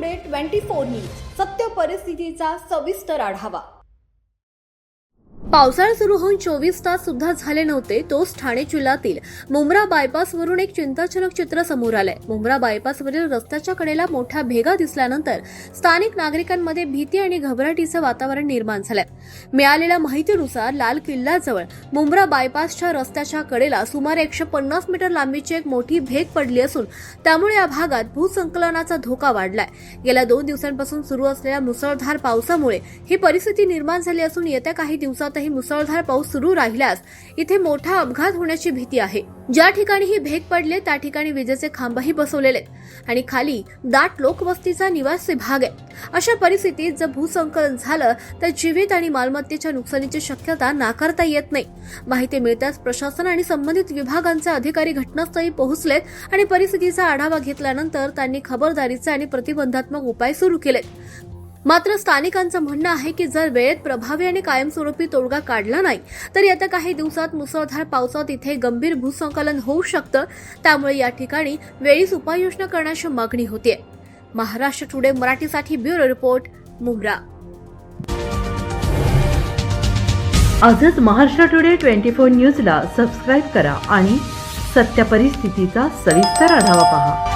Today 24 news सत्य परिस्थितीचा सविस्तर आढावा। पावसाळा सुरू होऊन 24 तास सुद्धा झाले नव्हते तोच ठाणे जिल्ह्यातील मुंब्रा बायपासवरून एक चिंताजनक चित्र समोर आलंय। मुंब्रा बायपासवरील रस्त्याच्या कडेला मोठ्या भेगा दिसल्यानंतर स्थानिक नागरिकांमध्ये भीती आणि घबराटीचं वातावरण निर्माण झालंय। मिळालेल्या माहितीनुसार लाल किल्ल्याजवळ मुंब्रा बायपासच्या रस्त्याच्या कडेला सुमारे 150 मीटर लांबीची एक मोठी भेग पडली असून त्यामुळे या भागात भूसंकलनाचा धोका वाढलाय। गेल्या 2 दिवसांपासून सुरू असलेल्या मुसळधार पावसामुळे ही परिस्थिती निर्माण झाली असून येत्या काही दिवसात मुसळधार पाऊस सुरू राहिल्यास इथे मोठा अपघात होण्याची भीती आहे। ज्या ठिकाणी ही भेग पडले त्या ठिकाणी विजेचे खांबही बसवलेले आणि खाली दाट लोकवस्तीचा निवासी भाग आहे। अशा परिस्थितीत जर भूसंकलन झालं तर जीवित आणि मालमत्तेच्या नुकसानीची शक्यता नाकारता येत नाही। माहिती मिळताच प्रशासन आणि संबंधित विभागांचे अधिकारी घटनास्थळी पोहोचलेत आणि परिस्थितीचा आढावा घेतल्यानंतर त्यांनी खबरदारीचे आणि प्रतिबंधात्मक उपाय सुरू केलेत। मात्र स्थानिकांचं म्हणणं आहे की जर वेळेत प्रभावी आणि कायमस्वरूपी तोडगा काढला नाही तर येत्या काही दिवसात मुसळधार पावसात इथे गंभीर भूसंकलन होऊ शकतं। त्यामुळे या ठिकाणी वेळीच उपाययोजना करण्याची मागणी होतीये। महाराष्ट्र टुडे मराठीसाठी ब्युरो रिपोर्ट मुंब्रा। आजच महाराष्ट्र टुडे 24 न्यूजला सबस्क्राईब करा आणि सत्य परिस्थितीचा सविस्तर आढावा पहा।